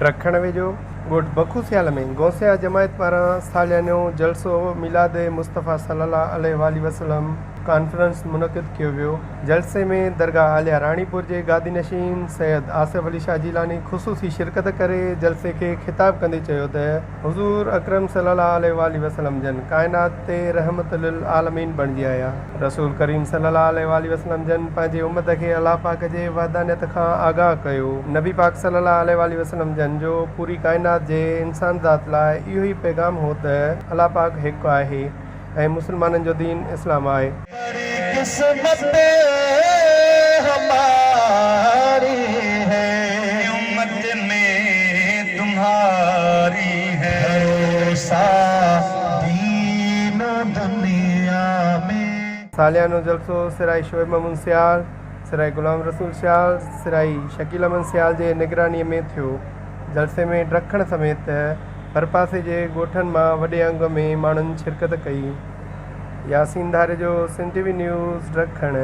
ड्रखण वेझो ॻोठ बखूसियाल में गौसिया जमायत पारां सालियानो जलसो मिलाद मुस्तफ़ा सल्लल्लाहु अलैहि वसल्लम कॉन्फ्रेंस मुनक़िद कयो वियो। जलसे में दरगाह आलिया रानीपुर जे गादी नशीन सैयद आसिफ अली शाह जिलानी ख़ुसूसी शिरकत करे जलसे खे ख़िताब कंदे चयो त हुज़ूर अकरम सल्लल्लाहु अलैहि वसल्लम जन कायनात ते रहमत लिल आलमीन बणिजी आया। रसूल करीम सल्लल्लाहु अलैहि वसल्लम जन पंहिंजे उम्मत खे अल्लाह पाक जे वहदानियत खां आगाह कयो। नबी पाक सल्लल्लाहु अलैहि वसल्लम जन जो पूरी कायनात जे इंसान ज़ात लाइ इहो ई पैगाम हो त अल्लाह पाक हिकु आहे ऐं मुस्लमाननि जो दीन इस्लाम आहे। किस्मत हमारी है, उम्मत में तुम्हारी है, दीन दुनिया में। सालियानो जलसो सिराई शोएब ममून सियाल, सिराई गुलाम रसूल सियाल, सिराई शकील अमन सियाल जे निगरानीअ में थियो। जलसे में ड्रखण समेत भरपासे जे ॻोठनि मां वॾे अंग में माण्हुनि शिरकत कई। यासीन धारे जो सिंध टीवी न्यूज़ ड्रखण।